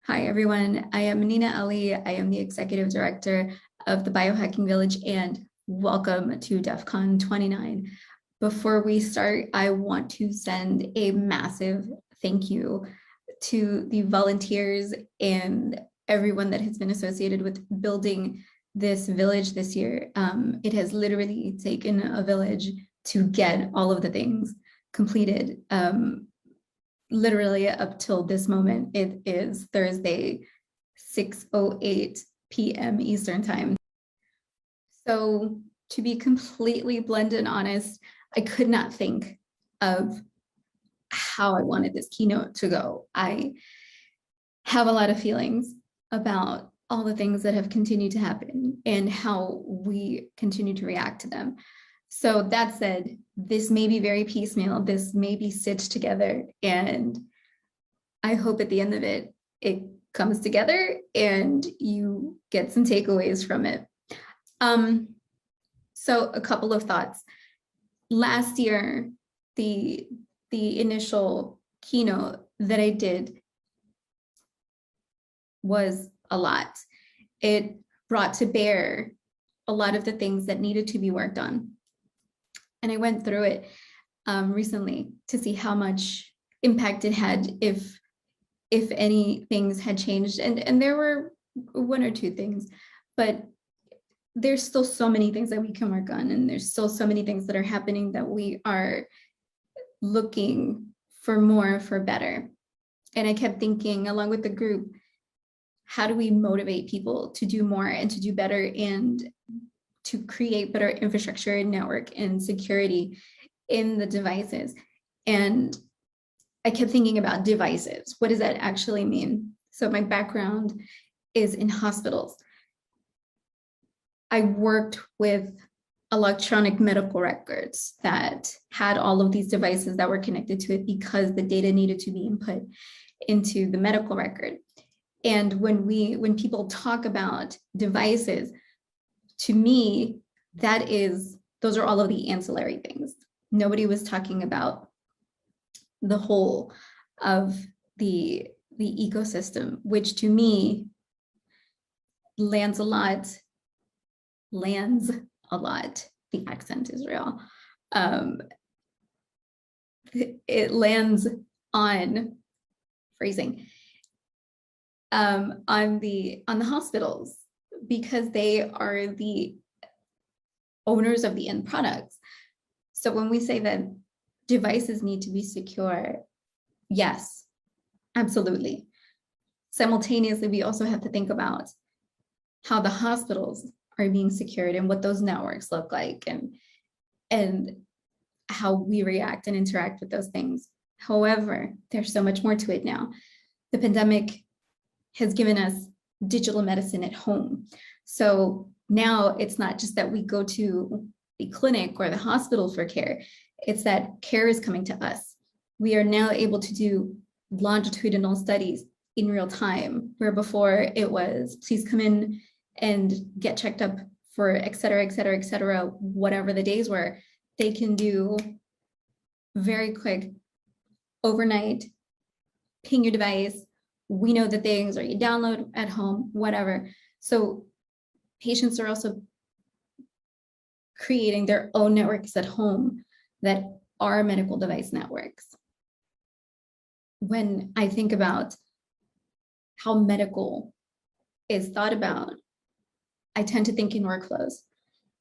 Hi, everyone. I am Nina Ali. I am the Executive Director of the Biohacking Village, and welcome to DEF CON 29. Before we start, I want to send a massive thank you to the volunteers and everyone that has been associated with building this village this year. It has literally taken a village to get all of the things completed. Literally up till this moment, it is Thursday, 6:08 p.m. Eastern time. So to be completely blunt and honest, I could not think of how I wanted this keynote to go. I have a lot of feelings about all the things that have continued to happen and how we continue to react to them. So that said, this may be very piecemeal, this may be stitched together, and I hope at the end of it, it comes together and you get some takeaways from it. So a couple of thoughts. Last year, the initial keynote that I did was a lot. It brought to bear a lot of the things that needed to be worked on. And I went through it recently to see how much impact it had, if any things had changed. And there were one or two things, but there's still so many things that we can work on. And there's still so many things that are happening that we are looking for more, for better. And I kept thinking along with the group, how do we motivate people to do more and to do better and to create better infrastructure and network and security in the devices? And I kept thinking about devices. What does that actually mean? So my background is in hospitals. I worked with electronic medical records that had all of these devices that were connected to it because the data needed to be input into the medical record. And when people talk about devices, to me, those are all of the ancillary things. Nobody was talking about the whole of the ecosystem, which to me lands a lot. The accent is real. It lands on phrasing on the hospitals, because they are the owners of the end products. So when we say that devices need to be secure, yes, absolutely. Simultaneously, we also have to think about how the hospitals are being secured and what those networks look like, and how we react and interact with those things. However, there's so much more to it now. The pandemic has given us digital medicine at home. So now it's not just that we go to the clinic or the hospital for care, it's that care is coming to us. We are now able to do longitudinal studies in real time, where before it was, please come in and get checked up for et cetera, et cetera, et cetera, whatever the days were. They can do very quick, overnight, ping your device. We know the things, or you download at home, whatever. So patients are also creating their own networks at home that are medical device networks. When I think about how medical is thought about, I tend to think in workflows.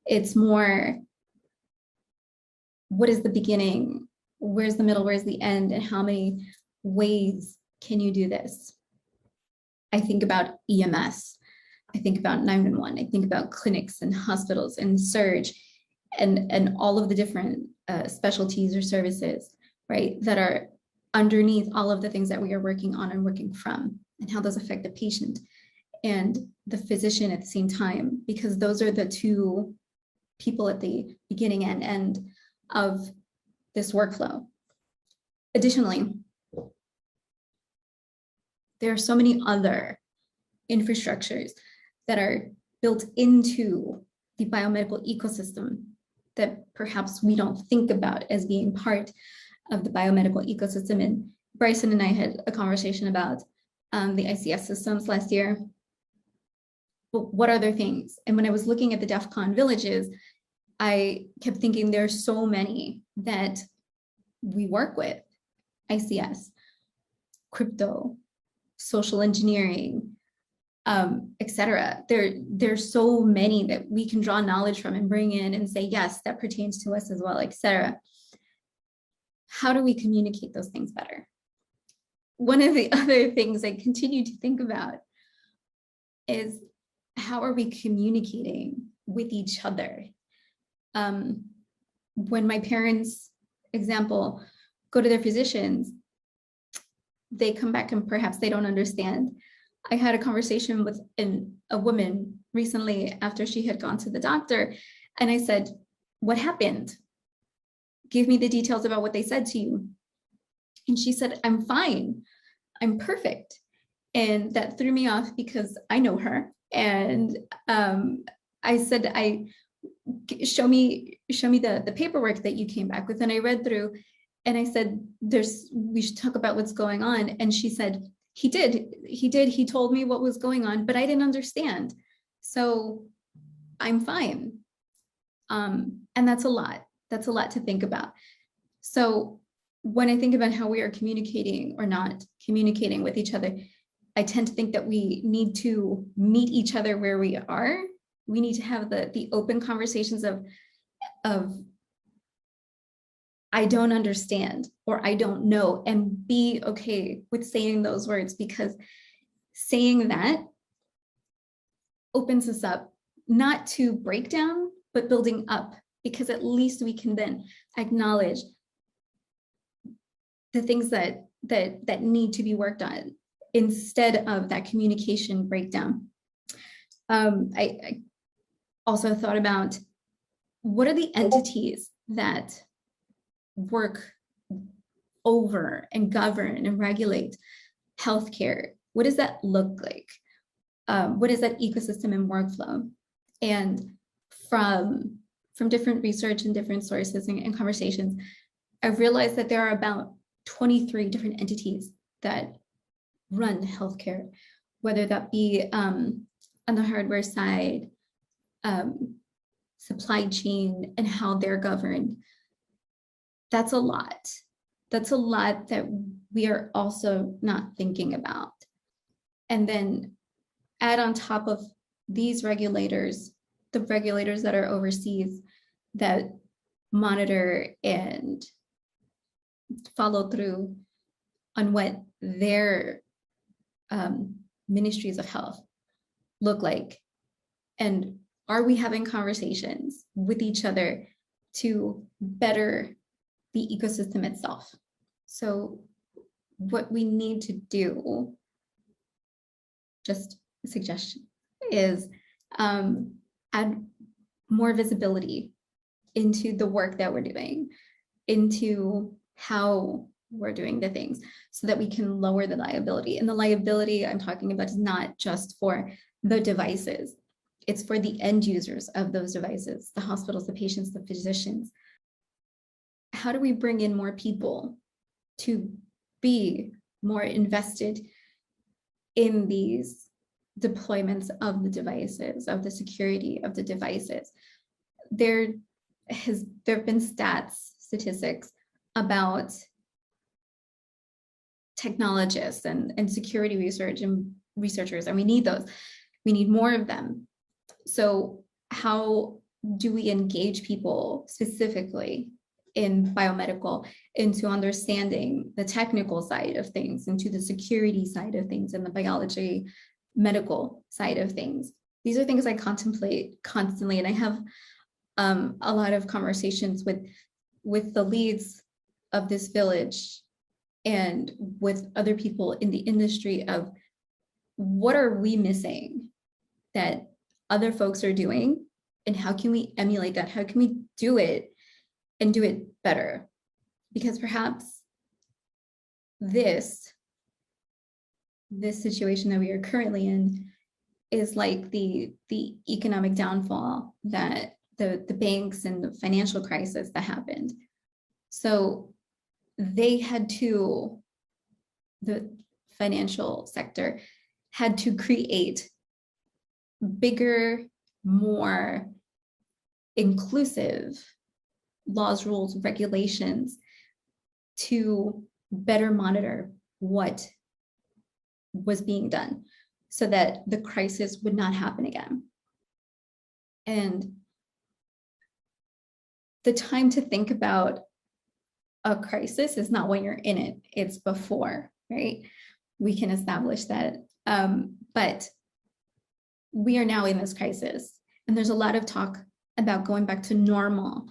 It's more, what is the beginning? Where's the middle? Where's the end? And how many ways can you do this? I think about EMS. I think about 911. I think about clinics and hospitals and surge and all of the different specialties or services, right, that are underneath all of the things that we are working on and working from, and how those affect the patient and the physician at the same time, because those are the two people at the beginning and end of this workflow. Additionally, there are so many other infrastructures that are built into the biomedical ecosystem that perhaps we don't think about as being part of the biomedical ecosystem. And Bryson and I had a conversation about the ICS systems last year. But what other things? And when I was looking at the DEF CON villages, I kept thinking there are so many that we work with: ICS, crypto, social engineering, etc. There's so many that we can draw knowledge from and bring in and say, yes, that pertains to us as well, etc. How do we communicate those things better? One of the other things I continue to think about is, how are we communicating with each other? When my parents, example, go to their physicians, they come back and perhaps they don't understand. I had a conversation with a woman recently after she had gone to the doctor, and I said, what happened? Give me the details about what they said to you. And she said, I'm fine, I'm perfect. And that threw me off because I know her. And I said, show me the paperwork that you came back with. And I read through, and I said, we should talk about what's going on. And she said, he told me what was going on, but I didn't understand. So I'm fine. And that's a lot to think about. So when I think about how we are communicating or not communicating with each other, I tend to think that we need to meet each other where we are. We need to have the open conversations of I don't understand or I don't know, and be okay with saying those words, because saying that opens us up, not to breakdown, but building up, because at least we can then acknowledge the things that need to be worked on instead of that communication breakdown. I also thought about, what are the entities that work over and govern and regulate healthcare? What does that look like? What is that ecosystem and workflow? And from different research and different sources and conversations, I've realized that there are about 23 different entities that run healthcare, whether that be on the hardware side, supply chain, and how they're governed. That's a lot. That's a lot that we are also not thinking about. And then add on top of these regulators, the regulators that are overseas that monitor and follow through on what their ministries of health look like. And are we having conversations with each other to better the ecosystem itself? So what we need to do, just a suggestion, is add more visibility into the work that we're doing, into how we're doing the things, so that we can lower the liability. And the liability I'm talking about is not just for the devices, it's for the end users of those devices, the hospitals, the patients, the physicians. How do we bring in more people to be more invested in these deployments of the devices, of the security of the devices? There have been statistics about technologists and security research and researchers, and we need those. We need more of them. So how do we engage people specifically in biomedical into understanding the technical side of things, into the security side of things, and the biology medical side of things? These are things I contemplate constantly, and I have a lot of conversations with the leads of this village and with other people in the industry of, what are we missing that other folks are doing, and how can we emulate that? How can we do it and do it better? Because perhaps this situation that we are currently in is like the economic downfall that the banks and the financial crisis that happened. So they had to, the financial sector had to create bigger, more inclusive laws, rules, regulations to better monitor what was being done so that the crisis would not happen again. And the time to think about a crisis is not when you're in it, it's before, right? We can establish that. But we are now in this crisis, and there's a lot of talk about going back to normal,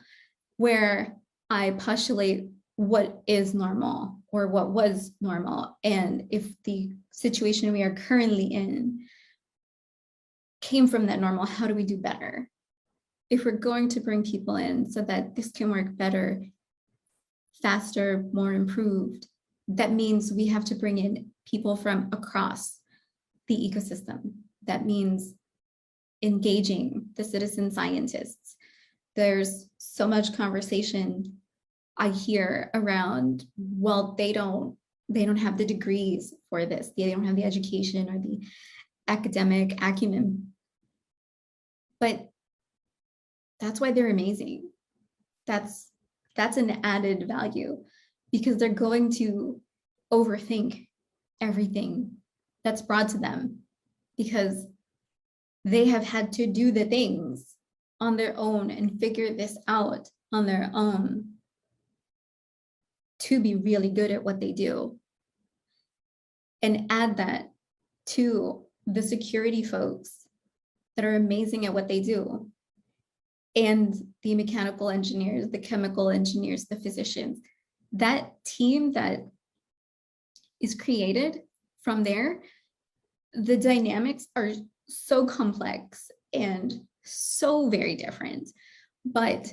where I postulate what is normal or what was normal. And if the situation we are currently in came from that normal, how do we do better? If we're going to bring people in so that this can work better, faster, more improved, that means we have to bring in people from across the ecosystem. That means engaging the citizen scientists. There's so much conversation I hear around, well, they don't have the degrees for this. They don't have the education or the academic acumen. But that's why they're amazing. That's an added value, because they're going to overthink everything that's brought to them, because they have had to do the things on their own and figure this out on their own to be really good at what they do. And add that to the security folks that are amazing at what they do, and the mechanical engineers, the chemical engineers, the physicians. That team that is created from there, the dynamics are so complex and so very different, but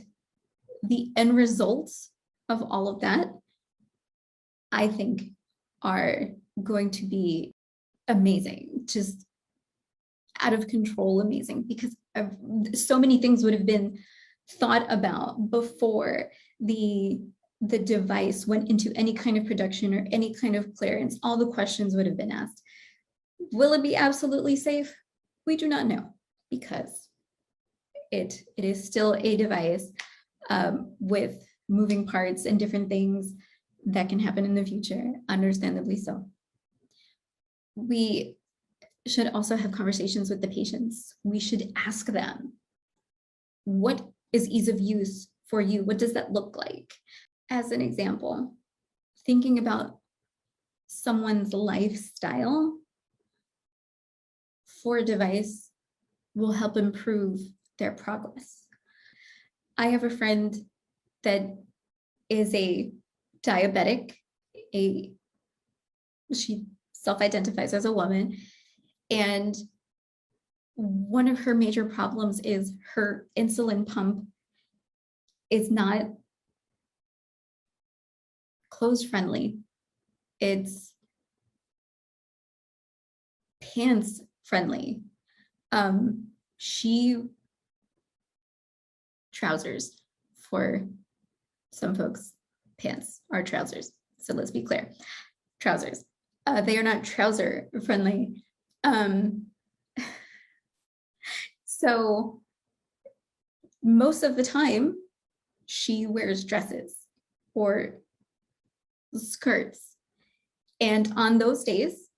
the end results of all of that, I think, are going to be amazing, just out of control amazing, because so many things would have been thought about before the device went into any kind of production or any kind of clearance. All the questions would have been asked. Will it be absolutely safe? We do not know, because it is still a device with moving parts and different things that can happen in the future, understandably so. We should also have conversations with the patients. We should ask them, what is ease of use for you? What does that look like? As an example, thinking about someone's lifestyle for a device will help improve their progress. I have a friend that is a diabetic. She self-identifies as a woman, and one of her major problems is her insulin pump is not clothes friendly. It's pants friendly. Trousers, for some folks, pants are trousers. So let's be clear, trousers. They are not trouser friendly. So most of the time she wears dresses or skirts. And on those days,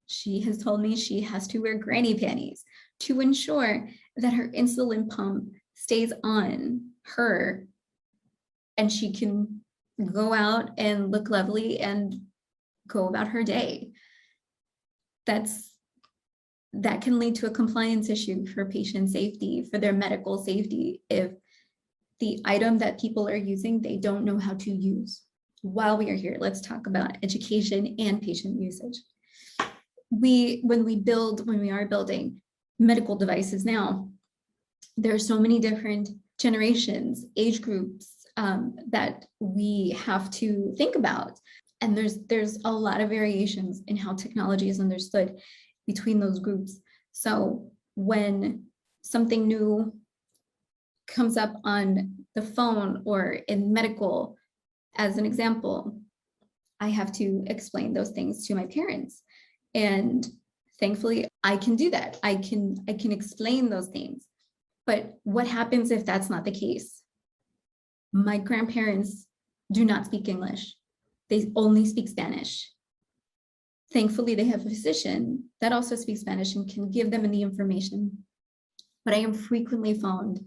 she has told me she has to wear granny panties to ensure that her insulin pump stays on her and she can go out and look lovely and go about her day. That can lead to a compliance issue for patient safety, for their medical safety, if the item that people are using, they don't know how to use. While we are here, let's talk about education and patient usage. When we are building medical devices now, there are so many different generations, age groups that we have to think about. And there's a lot of variations in how technology is understood between those groups. So when something new comes up on the phone or in medical, as an example, I have to explain those things to my parents. And thankfully, I can do that. I can explain those things. But what happens if that's not the case? My grandparents do not speak English. They only speak Spanish. Thankfully, they have a physician that also speaks Spanish and can give them the information. But I am frequently phoned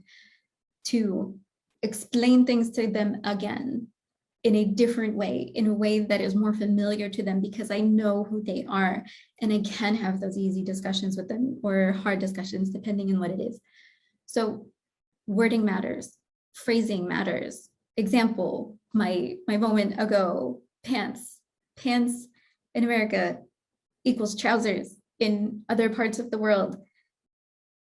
to explain things to them again in a different way, in a way that is more familiar to them, because I know who they are and I can have those easy discussions with them, or hard discussions, depending on what it is. So wording matters, phrasing matters. Example, my moment ago, pants in America equals trousers in other parts of the world.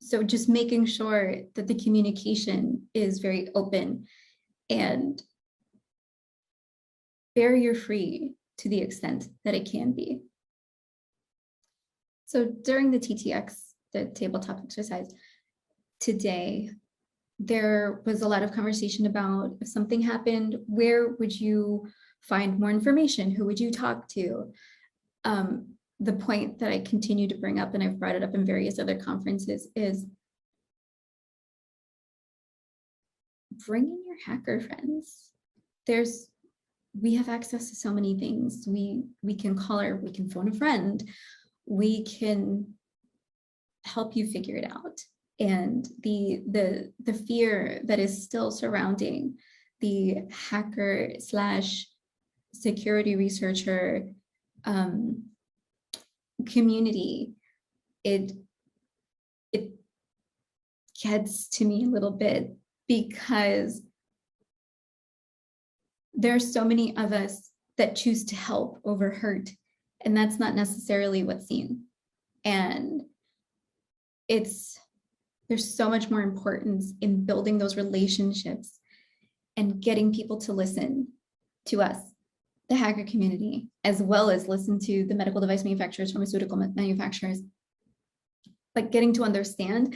So just making sure that the communication is very open and barrier-free to the extent that it can be. So during the TTX, the tabletop exercise today, there was a lot of conversation about if something happened, where would you find more information? Who would you talk to? The point that I continue to bring up, and I've brought it up in various other conferences, is bring in your hacker friends. We have access to so many things. We can we can phone a friend. We can help you figure it out. And the fear that is still surrounding the hacker / security researcher community, it gets to me a little bit, because there are so many of us that choose to help over hurt, and that's not necessarily what's seen. And there's so much more importance in building those relationships and getting people to listen to us, the hacker community, as well as listen to the medical device manufacturers, pharmaceutical manufacturers, but getting to understand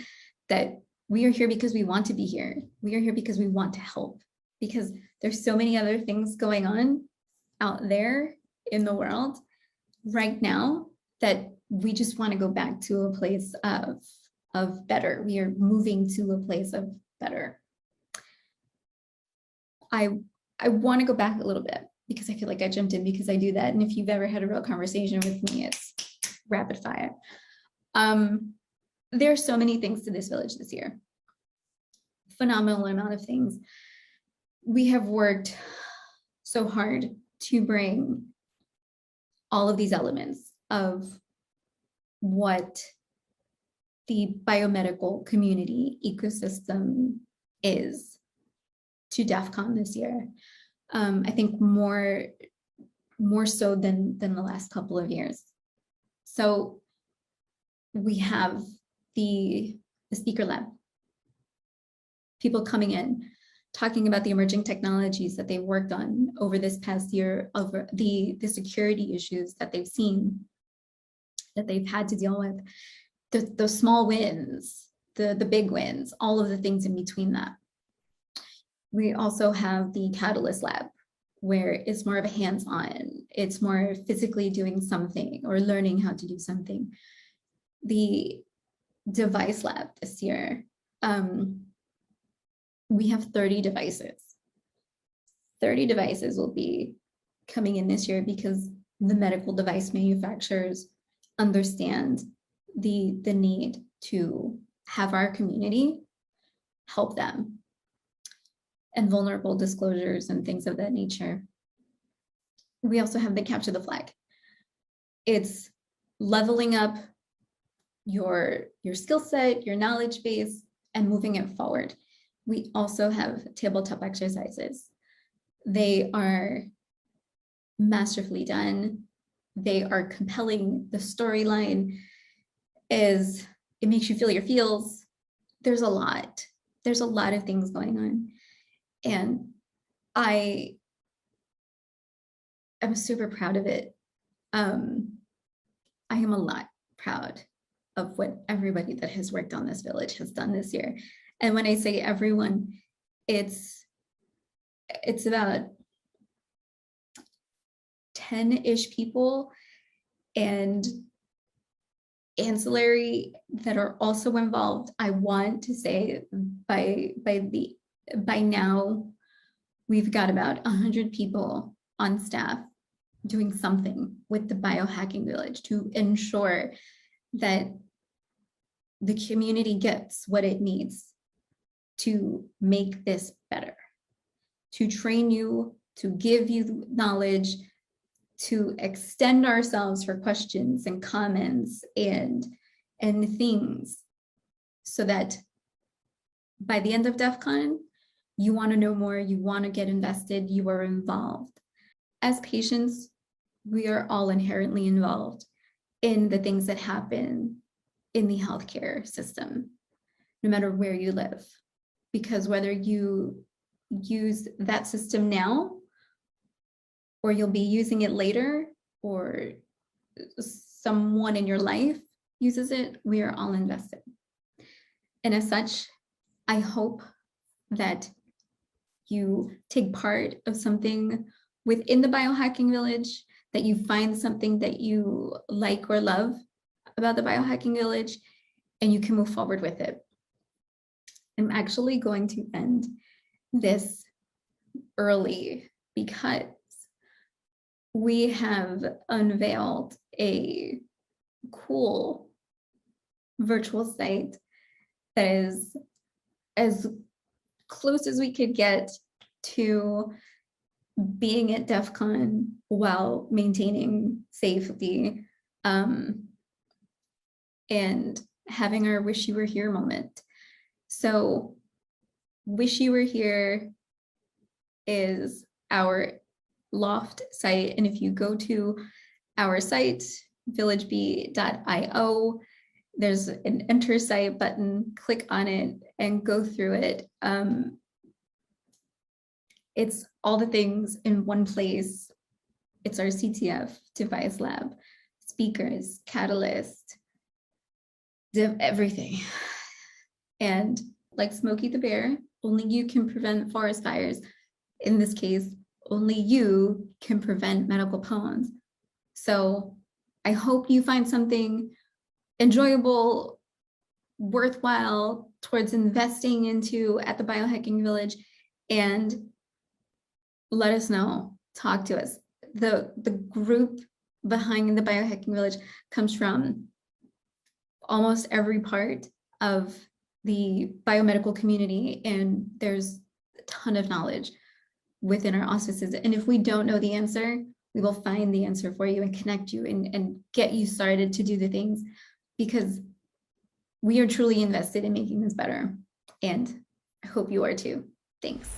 that we are here because we want to be here. We are here because we want to help, because there's so many other things going on out there in the world right now that we just want to go back to a place of better. We are moving to a place of better. I want to go back a little bit, because I feel like I jumped in because I do that. And if you've ever had a real conversation with me, it's rapid fire. There are so many things to this village this year. Phenomenal amount of things. We have worked so hard to bring all of these elements of what the biomedical community ecosystem is to DEF CON this year. I think more so than the last couple of years. So we have the speaker lab, people coming in, talking about the emerging technologies that they've worked on over this past year, over the security issues that they've seen, that they've had to deal with, the small wins, the big wins, all of the things in between that. We also have the Catalyst Lab, where it's more of a hands-on, it's more physically doing something or learning how to do something. The Device Lab this year, we have 30 devices. 30 devices will be coming in this year because the medical device manufacturers understand the need to have our community help them, and vulnerable disclosures and things of that nature. We also have the Capture the Flag. It's leveling up your skill set, your knowledge base, and moving it forward. We also have tabletop exercises. They are masterfully done. They are compelling. The storyline it makes you feel your feels. There's a lot of things going on. And I am super proud of it. I am a lot proud of what everybody that has worked on this village has done this year. And when I say everyone, it's about 10-ish people, and ancillary that are also involved. I want to say by now, we've got about 100 people on staff doing something with the Biohacking Village to ensure that the community gets what it needs to make this better, to train you, to give you knowledge, to extend ourselves for questions and comments and things, so that by the end of DEF CON, you want to know more, you want to get invested, you are involved. As patients, we are all inherently involved in the things that happen in the healthcare system, no matter where you live, because whether you use that system now, or you'll be using it later, or someone in your life uses it, we are all invested. And as such, I hope that you take part of something within the Biohacking Village, that you find something that you like or love about the Biohacking Village, and you can move forward with it. I'm actually going to end this early because we have unveiled a cool virtual site that is as close as we could get to being at DEF CON while maintaining safety, and having our wish you were here moment. So wish you were here is our Loft site, and if you go to our site, villagebee.io, there's an enter site button, click on it and go through it. It's all the things in one place. It's our CTF device lab, speakers, catalyst, everything. And like Smokey the Bear, only you can prevent forest fires. In this case, only you can prevent medical poems. So I hope you find something enjoyable, worthwhile towards investing into at the Biohacking Village, and let us know, talk to us. The group behind the Biohacking Village comes from almost every part of the biomedical community, and there's a ton of knowledge within our auspices. And if we don't know the answer, we will find the answer for you and connect you and get you started to do the things, because we are truly invested in making this better. And I hope you are too. Thanks.